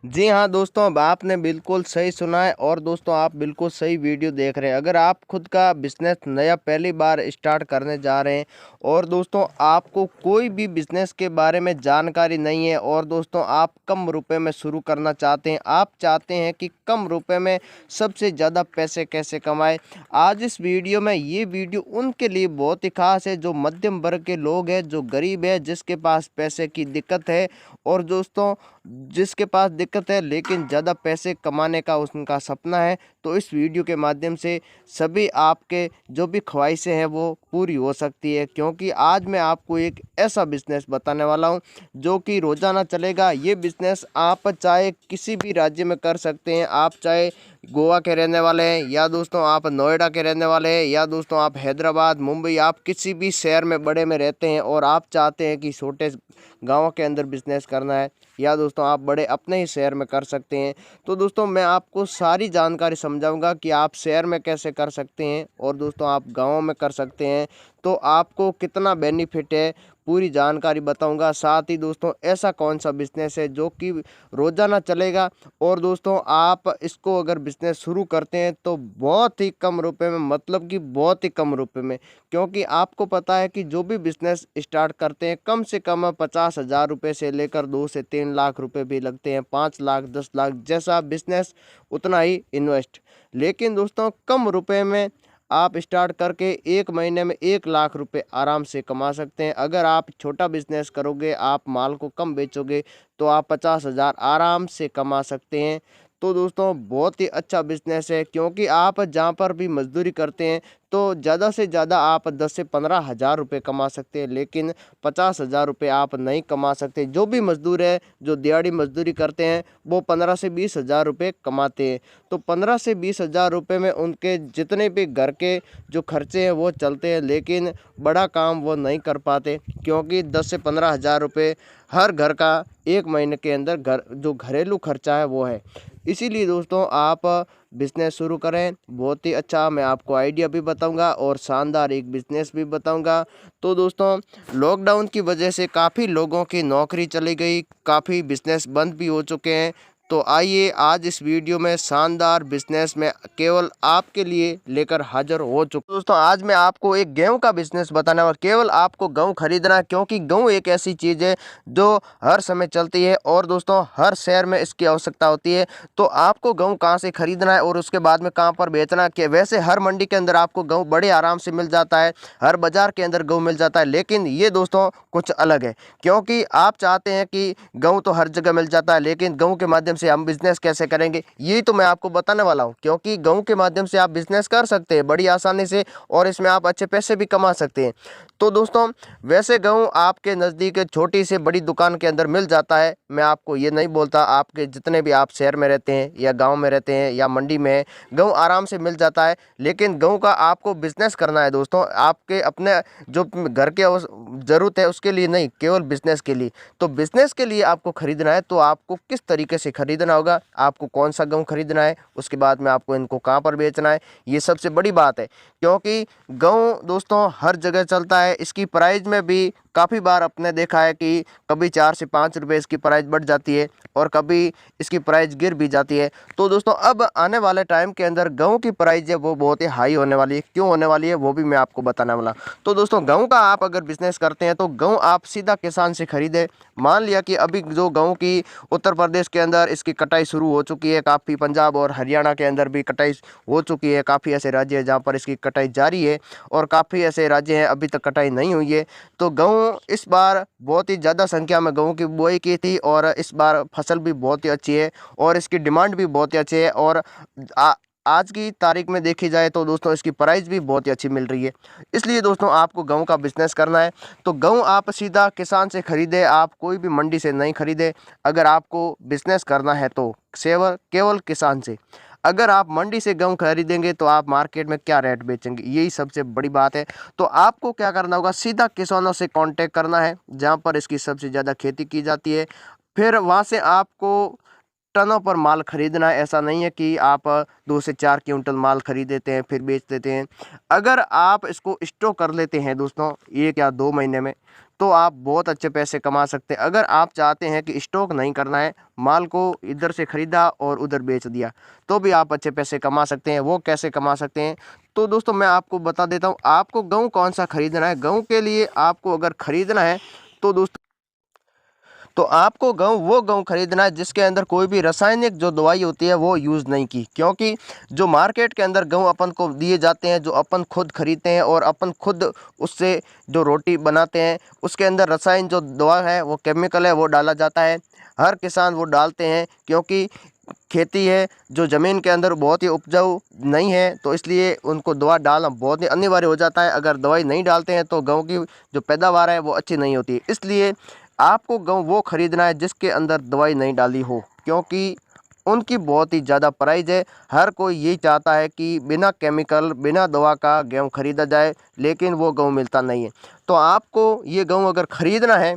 जी हाँ दोस्तों, अब आपने बिल्कुल सही सुना है और दोस्तों आप बिल्कुल सही वीडियो देख रहे हैं। अगर आप खुद का बिज़नेस नया पहली बार स्टार्ट करने जा रहे हैं और दोस्तों आपको कोई भी बिज़नेस के बारे में जानकारी नहीं है और दोस्तों आप कम रुपए में शुरू करना चाहते हैं, आप चाहते हैं कि कम रुपए में सबसे ज़्यादा पैसे कैसे कमाएं, आज इस वीडियो में ये वीडियो उनके लिए बहुत ही खास है जो मध्यम वर्ग के लोग हैं, जो गरीब है, जिसके पास पैसे की दिक्कत है और दोस्तों जिसके पास दिक्कत है लेकिन ज़्यादा पैसे कमाने का उनका सपना है। तो इस वीडियो के माध्यम से सभी आपके जो भी ख्वाहिशें हैं वो पूरी हो सकती है, क्योंकि आज मैं आपको एक ऐसा बिज़नेस बताने वाला हूं जो कि रोज़ाना चलेगा। ये बिज़नेस आप चाहे किसी भी राज्य में कर सकते हैं, आप चाहे गोवा के रहने वाले हैं या दोस्तों आप नोएडा के रहने वाले हैं या दोस्तों आप हैदराबाद, मुंबई, आप किसी भी शहर में बड़े में रहते हैं और आप चाहते हैं कि छोटे गाँव के अंदर बिज़नेस करना है या दोस्तों आप बड़े अपने ही शहर में कर सकते हैं। तो दोस्तों मैं आपको सारी जानकारी समझाऊंगा कि आप शहर में कैसे कर सकते हैं और दोस्तों आप गाँव में कर सकते हैं, तो आपको कितना बेनिफिट है पूरी जानकारी बताऊंगा। साथ ही दोस्तों ऐसा कौन सा बिज़नेस है जो कि रोज़ाना चलेगा और दोस्तों आप इसको अगर बिज़नेस शुरू करते हैं तो बहुत ही कम रुपए में, मतलब कि बहुत ही कम रुपए में, क्योंकि आपको पता है कि जो भी बिज़नेस स्टार्ट करते हैं कम से कम 50,000 रुपये से लेकर 2 से 3 लाख रुपए भी लगते हैं, 5 लाख 10 लाख, जैसा बिज़नेस उतना ही इन्वेस्ट। लेकिन दोस्तों कम रुपए में आप स्टार्ट करके 1 महीने में 1 लाख रुपए आराम से कमा सकते हैं। अगर आप छोटा बिजनेस करोगे, आप माल को कम बेचोगे तो आप 50,000 आराम से कमा सकते हैं। तो दोस्तों बहुत ही अच्छा बिजनेस है, क्योंकि आप जहाँ पर भी मजदूरी करते हैं तो ज़्यादा से ज़्यादा आप 10 से 15 हज़ार रुपये कमा सकते हैं, लेकिन 50,000 रुपये आप नहीं कमा सकते। जो भी मजदूर है जो दिहाड़ी मजदूरी करते हैं वो 15 से 20 हज़ार रुपये कमाते हैं। तो 15 से 20 हज़ार रुपये में उनके जितने भी घर के जो खर्चे हैं वो चलते हैं, लेकिन बड़ा काम वो नहीं कर पाते, क्योंकि 10 से 15 हज़ार रुपये हर घर का 1 महीने के अंदर घर जो घरेलू खर्चा है वो है। इसीलिए दोस्तों आप बिज़नेस शुरू करें, बहुत ही अच्छा मैं आपको आइडिया भी बताऊंगा और शानदार एक बिज़नेस भी बताऊंगा। तो दोस्तों लॉकडाउन की वजह से काफ़ी लोगों की नौकरी चली गई, काफ़ी बिज़नेस बंद भी हो चुके हैं। तो आइए आज इस वीडियो में शानदार बिजनेस में केवल आपके लिए लेकर हाजिर हो चुका। दोस्तों आज मैं आपको एक गेहूं का बिजनेस बताने वाला, केवल आपको गेहूं खरीदना है, क्योंकि गेहूं एक ऐसी चीज़ है जो हर समय चलती है और दोस्तों हर शहर में इसकी आवश्यकता होती है। तो आपको गेहूं कहां से खरीदना है और उसके बाद में कहां पर बेचना है, कि वैसे हर मंडी के अंदर आपको गेहूं बड़े आराम से मिल जाता है, हर बाजार के अंदर गेहूं मिल जाता है, लेकिन ये दोस्तों कुछ अलग है। क्योंकि आप चाहते हैं कि गेहूं तो हर जगह मिल जाता है, लेकिन गेहूं के माध्यम से हम बिजनेस कैसे करेंगे यही तो मैं आपको बताने वाला हूं। क्योंकि गेहूं के माध्यम से आप बिजनेस कर सकते हैं बड़ी आसानी से और इसमें आप अच्छे पैसे भी कमा सकते हैं। तो दोस्तों वैसे गेहूं आपके नज़दीक छोटी से बड़ी दुकान के अंदर मिल जाता है। मैं आपको ये नहीं बोलता, आपके जितने भी आप शहर में रहते हैं या गाँव में रहते हैं या मंडी में है, गेहूं आराम से मिल जाता है। लेकिन गेहूं का आपको बिजनेस करना है दोस्तों, आपके अपने जो घर के ज़रूरत है उसके लिए नहीं, केवल बिजनेस के लिए। तो बिजनेस के लिए आपको खरीदना है तो आपको किस तरीके से खरीदना होगा, आपको कौन सा गेहूं खरीदना है, उसके बाद में आपको इनको कहां पर बेचना है, ये सबसे बड़ी बात है। क्योंकि गेहूं दोस्तों हर जगह चलता है, इसकी प्राइस में भी काफ़ी बार आपने देखा है कि कभी 4 से 5 रुपये इसकी प्राइस बढ़ जाती है और कभी इसकी प्राइस गिर भी जाती है। तो दोस्तों अब आने वाले टाइम के अंदर गेहूं की प्राइस है वो बहुत ही हाई होने वाली है। क्यों होने वाली है वो भी मैं आपको बताने वाला। तो दोस्तों गेहूं का आप अगर बिजनेस करते हैं तो गेहूं आप सीधा किसान से खरीदें। मान लिया कि अभी जो गेहूं की उत्तर प्रदेश के अंदर इसकी कटाई शुरू हो चुकी है, काफ़ी पंजाब और हरियाणा के अंदर भी कटाई हो चुकी है, काफ़ी ऐसे राज्य हैं जहाँ पर इसकी कटाई जारी है और काफ़ी ऐसे राज्य हैं अभी तक कटाई नहीं हुई है। तो गेहूं इस बार बहुत ही ज़्यादा संख्या में गेहूं की बुआई की थी और इस बार फसल भी बहुत ही अच्छी है और इसकी डिमांड भी बहुत ही अच्छी है और आज की तारीख में देखी जाए तो दोस्तों इसकी प्राइस भी बहुत ही अच्छी मिल रही है। इसलिए दोस्तों आपको गेहूं का बिजनेस करना है तो गेहूं आप सीधा किसान से खरीदे, आप कोई भी मंडी से नहीं खरीदे। अगर आपको बिजनेस करना है तो सेवर केवल किसान से। अगर आप मंडी से गेहूं खरीदेंगे तो आप मार्केट में क्या रेट बेचेंगे, यही सबसे बड़ी बात है। तो आपको क्या करना होगा, सीधा किसानों से कांटेक्ट करना है जहां पर इसकी सबसे ज़्यादा खेती की जाती है। फिर वहां से आपको टनों पर माल खरीदना है। ऐसा नहीं है कि आप 2 से 4 क्विंटल माल खरीद देते हैं फिर बेच देते हैं। अगर आप इसको स्टॉक कर लेते हैं दोस्तों 1 या 2 महीने में, तो आप बहुत अच्छे पैसे कमा सकते हैं। अगर आप चाहते हैं कि स्टॉक नहीं करना है, माल को इधर से खरीदा और उधर बेच दिया, तो भी आप अच्छे पैसे कमा सकते हैं। वो कैसे कमा सकते हैं, तो दोस्तों मैं आपको बता देता हूँ। आपको गेहूँ कौन सा खरीदना है, गेहूँ के लिए आपको अगर खरीदना है तो दोस्तों आपको वो गेहूँ खरीदना है जिसके अंदर कोई भी रासायनिक जो दवाई होती है वो यूज़ नहीं की। क्योंकि जो मार्केट के अंदर गेहूँ अपन को दिए जाते हैं, जो अपन खुद खरीदते हैं और अपन खुद उससे जो रोटी बनाते हैं, उसके अंदर रसायन जो दवा है वो केमिकल है वो डाला जाता है। हर किसान वो डालते हैं क्योंकि खेती है जो ज़मीन के अंदर बहुत ही उपजाऊ नहीं है, तो इसलिए उनको दवा डालना बहुत ही अनिवार्य हो जाता है। अगर दवाई नहीं डालते हैं तो गेहूँ की जो पैदावार है वो अच्छी नहीं होती। इसलिए आपको गेहूँ वो खरीदना है जिसके अंदर दवाई नहीं डाली हो, क्योंकि उनकी बहुत ही ज़्यादा प्राइस है। हर कोई यही चाहता है कि बिना केमिकल बिना दवा का गेहूँ खरीदा जाए, लेकिन वो गेहूँ मिलता नहीं है। तो आपको ये गेहूँ अगर खरीदना है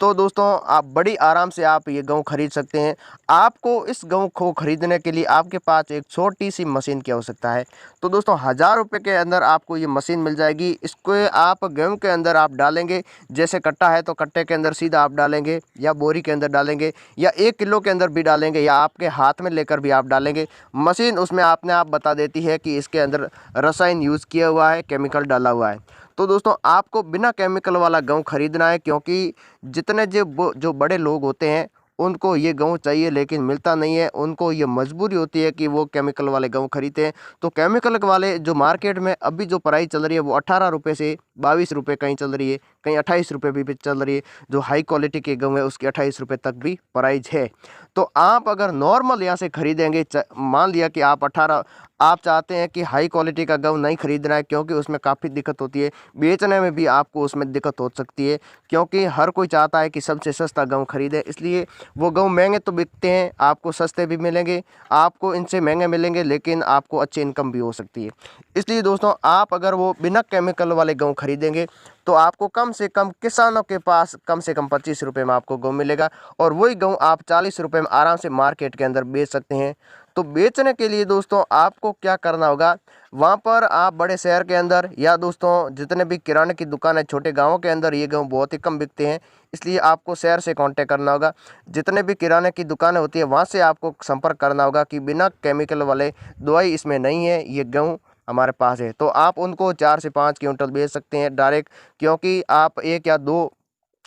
तो दोस्तों आप बड़ी आराम से आप ये गेहूँ खरीद सकते हैं। आपको इस गेहूँ को खरीदने के लिए आपके पास एक छोटी सी मशीन की आवश्यकता है। तो दोस्तों 1000 रुपये के अंदर आपको ये मशीन मिल जाएगी। इसको आप गेहूँ के अंदर आप डालेंगे, जैसे कट्टा है तो कट्टे के अंदर सीधा आप डालेंगे या बोरी के अंदर डालेंगे या 1 किलो के अंदर भी डालेंगे या आपके हाथ में लेकर भी आप डालेंगे। मशीन उसमें आपने आप बता देती है कि इसके अंदर रसायन यूज़ किया हुआ है, केमिकल डाला हुआ है। तो दोस्तों आपको बिना केमिकल वाला गेहूँ खरीदना है, क्योंकि जितने जो बड़े लोग होते हैं उनको ये गेहूँ चाहिए लेकिन मिलता नहीं है। उनको ये मजबूरी होती है कि वो केमिकल वाले गेहूँ खरीदते हैं। तो केमिकल वाले जो मार्केट में अभी जो प्राइस चल रही है वो 18 रुपये से 22 रुपये कहीं चल रही है, कहीं 28 रुपये भी चल रही है। जो हाई क्वालिटी के गेहूँ है उसकी 28 रुपये तक भी प्राइस है। तो आप अगर नॉर्मल यहाँ से खरीदेंगे, मान लिया कि आप चाहते हैं कि हाई क्वालिटी का गेहूँ नहीं खरीदना है क्योंकि उसमें काफ़ी दिक्कत होती है, बेचने में भी आपको उसमें दिक्कत हो सकती है, क्योंकि हर कोई चाहता है कि सबसे सस्ता गेहूँ खरीदे। इसलिए वो गेहूँ महंगे तो बिकते हैं, आपको सस्ते भी मिलेंगे, आपको इनसे महंगे मिलेंगे लेकिन आपको अच्छी इनकम भी हो सकती है। इसलिए दोस्तों आप अगर वो बिना केमिकल वाले गेहूँ खरीदेंगे तो आपको कम से कम किसानों के पास कम से कम 25 रुपये में आपको गेहूँ मिलेगा, और वही गेहूँ आप 40 रुपये में आराम से मार्केट के अंदर बेच सकते हैं। तो बेचने के लिए दोस्तों आपको क्या करना होगा, वहाँ पर आप बड़े शहर के अंदर या दोस्तों जितने भी किराने की दुकान है छोटे गाँवों के अंदर ये गेहूँ बहुत ही कम बिकते हैं। इसलिए आपको शहर से कांटेक्ट करना होगा, जितने भी किराने की दुकानें होती है वहाँ से आपको संपर्क करना होगा कि बिना केमिकल वाले दवाई इसमें नहीं है, ये गेहूँ हमारे पास है। तो आप उनको 4 से 5 क्विंटल बेच सकते हैं डायरेक्ट, क्योंकि आप 1 या 2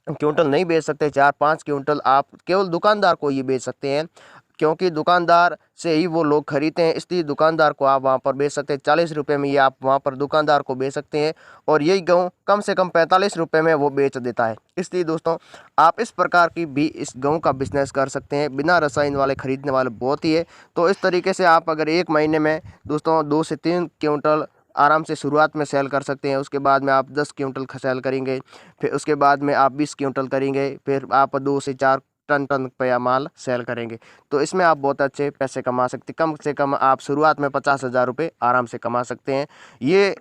क्विंटल नहीं बेच सकते, 4-5 क्विंटल आप केवल दुकानदार को ये बेच सकते हैं, क्योंकि दुकानदार से ही वो लोग खरीदते हैं। इसलिए दुकानदार को आप वहाँ पर बेच सकते हैं 40 रुपये में, ये आप वहाँ पर दुकानदार को बेच सकते हैं, और यही गेहूँ कम से कम 45 रुपये में वो बेच देता है। इसलिए दोस्तों आप इस प्रकार की भी इस गेहूँ का बिजनेस कर सकते हैं, बिना रसायन वाले खरीदने वाले बहुत ही है। तो इस तरीके से आप अगर 1 महीने में दोस्तों 2 से 3 क्विंटल आराम से शुरुआत में सेल कर सकते हैं। उसके बाद में आप 10 क्विंटल सेल करेंगे, फिर उसके बाद में आप 20 क्विंटल करेंगे, फिर आप 2 से 4 टन पे माल सेल करेंगे। तो इसमें आप बहुत अच्छे पैसे कमा सकते हैं। कम से कम आप शुरुआत में 50,000 रुपये आराम से कमा सकते हैं। ये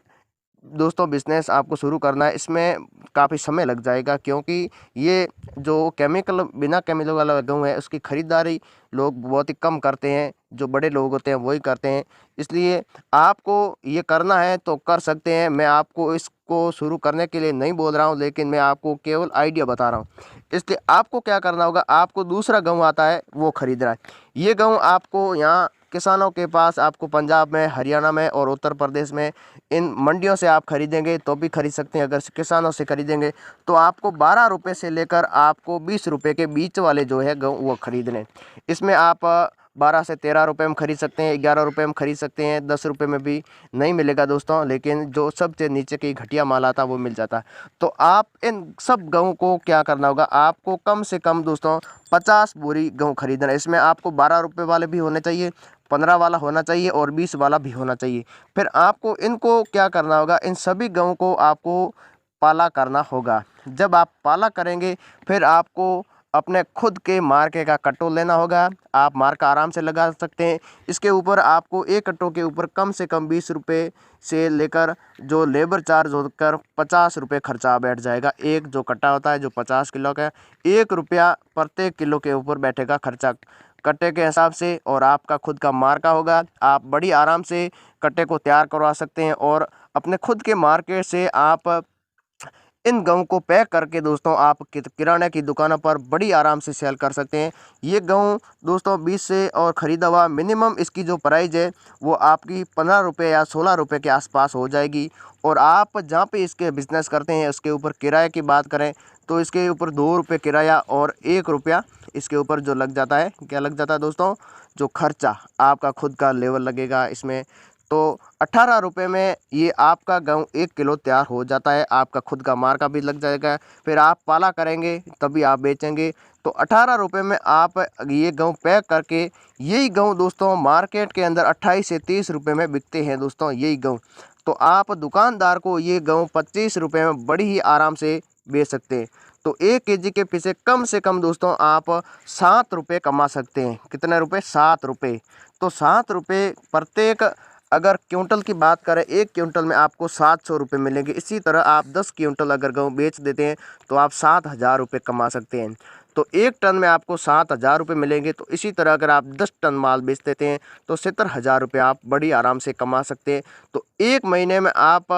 दोस्तों बिज़नेस आपको शुरू करना है, इसमें काफ़ी समय लग जाएगा, क्योंकि ये जो बिना केमिकल वाला गेहूँ है उसकी ख़रीदारी लोग बहुत ही कम करते हैं, जो बड़े लोग होते हैं वही करते हैं। इसलिए आपको ये करना है तो कर सकते हैं। मैं आपको इसको शुरू करने के लिए नहीं बोल रहा हूँ, लेकिन मैं आपको केवल आइडिया बता रहा हूँ। इसलिए आपको क्या करना होगा, आपको दूसरा गेहूँ आता है वो खरीदना है। ये गेहूँ आपको यहाँ किसानों के पास आपको पंजाब में, हरियाणा में और उत्तर प्रदेश में इन मंडियों से आप खरीदेंगे तो भी खरीद सकते हैं। अगर किसानों से खरीदेंगे तो आपको 12 रुपये से लेकर आपको 20 रुपये के बीच वाले जो है गेहूँ वो खरीदने। इसमें आप 12 से 13 रुपये में खरीद सकते हैं, 11 रुपये में खरीद सकते हैं, 10 रुपये में भी नहीं मिलेगा दोस्तों, लेकिन जो सबसे नीचे की घटिया माल आता है वो मिल जाता है। तो आप इन सब गेहूँ को क्या करना होगा, आपको कम से कम दोस्तों 50 बोरी गेहूँ खरीदना है। इसमें आपको 12 रुपये वाले भी होने चाहिए, 15 वाला होना चाहिए और 20 वाला भी होना चाहिए। फिर आपको इनको क्या करना होगा, इन सभी गेहूँ को आपको पाला करना होगा। जब आप पाला करेंगे फिर आपको अपने खुद के मार्के का कट्टो लेना होगा। आप मार्का आराम से लगा सकते हैं। इसके ऊपर आपको एक कट्टों के ऊपर कम से कम 20 रुपये से लेकर जो लेबर चार्ज होकर 50 रुपये खर्चा बैठ जाएगा। एक जो कट्टा होता है जो 50 किलो का, 1 रुपया प्रत्येक किलो के ऊपर बैठेगा खर्चा कट्टे के हिसाब से और आपका खुद का मार्का होगा, आप बड़ी आराम से कट्टे को तैयार करवा सकते हैं और अपने खुद के मार्केट से आप इन गेहूं को पैक करके दोस्तों आप किराने की दुकानों पर बड़ी आराम से सेल कर सकते हैं। ये गेहूं दोस्तों 20 से और ख़रीदा हुआ मिनिमम इसकी जो प्राइस है वो आपकी 15 रुपये या 16 रुपये के आसपास हो जाएगी। और आप जहाँ पे इसके बिज़नेस करते हैं उसके ऊपर किराए की बात करें तो इसके ऊपर 2 रुपये किराया और 1 रुपया इसके ऊपर जो लग जाता है, क्या लग जाता है दोस्तों, जो खर्चा आपका खुद का लेवल लगेगा इसमें, तो 18 रुपये में ये आपका गेहूँ 1 किलो तैयार हो जाता है। आपका खुद का मार्का भी लग जाएगा, फिर आप पाला करेंगे तभी आप बेचेंगे। तो 18 रुपये में आप ये गेहूँ पैक करके, यही गेहूँ दोस्तों मार्केट के अंदर 28 से 30 रुपये में बिकते हैं दोस्तों यही गेहूँ। तो आप दुकानदार को ये गेहूँ 25 रुपये में बड़ी ही आराम से बेच सकते हैं। तो 1 केजी के पीछे कम से कम दोस्तों आप 7 रुपये कमा सकते हैं। कितने रुपये? 7 रुपये। तो 7 रुपये प्रत्येक, अगर क्विंटल की बात करें 1 क्विंटल में आपको 700 रुपये मिलेंगे। इसी तरह आप 10 क्विंटल अगर गेहूँ बेच देते हैं तो आप 7,000 रुपये कमा सकते हैं। तो 1 टन में आपको 7,000 रुपये मिलेंगे। तो इसी तरह अगर आप 10 टन माल बेच देते हैं तो 70,000 रुपये आप बड़ी आराम से कमा सकते हैं। तो 1 महीने में आप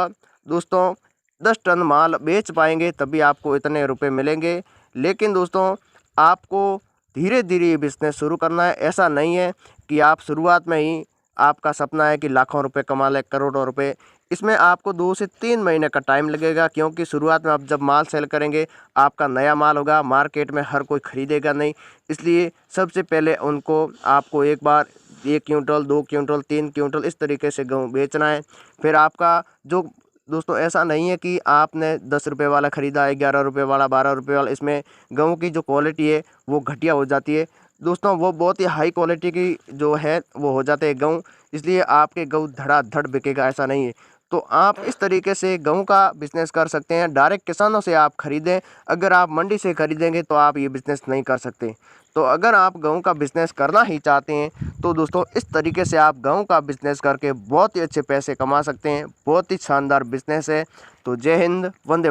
दोस्तों 10 टन माल बेच पाएंगे तभी आपको इतने रुपये मिलेंगे। लेकिन दोस्तों आपको धीरे धीरे ये बिज़नेस शुरू करना है। ऐसा नहीं है कि आप शुरुआत में ही आपका सपना है कि लाखों रुपए कमा लें, करोड़ों रुपए। इसमें आपको 2 से 3 महीने का टाइम लगेगा, क्योंकि शुरुआत में आप जब माल सेल करेंगे आपका नया माल होगा, मार्केट में हर कोई ख़रीदेगा नहीं। इसलिए सबसे पहले उनको आपको एक बार 1 क्विंटल, 2 क्विंटल, 3 क्विंटल इस तरीके से गेहूँ बेचना है। फिर आपका जो दोस्तों ऐसा नहीं है कि आपने 10 रुपये वाला ख़रीदा, 11 रुपये वाला, 12 रुपये वाला, इसमें गेहूँ की जो क्वालिटी है वो घटिया हो जाती है दोस्तों। वो बहुत ही हाई क्वालिटी की जो है वो हो जाते हैं गेहूँ, इसलिए आपके गेहूँ धड़ाधड़ बिकेगा, ऐसा नहीं है। तो आप इस तरीके से गेहूँ का बिज़नेस कर सकते हैं। डायरेक्ट किसानों से आप ख़रीदें, अगर आप मंडी से ख़रीदेंगे तो आप ये बिज़नेस नहीं कर सकते। तो अगर आप गेहूँ का बिज़नेस करना ही चाहते हैं तो दोस्तों इस तरीके से आप गेहूँ का बिज़नेस करके बहुत ही अच्छे पैसे कमा सकते हैं। बहुत ही शानदार बिज़नेस है। तो जय हिंद, वंदे।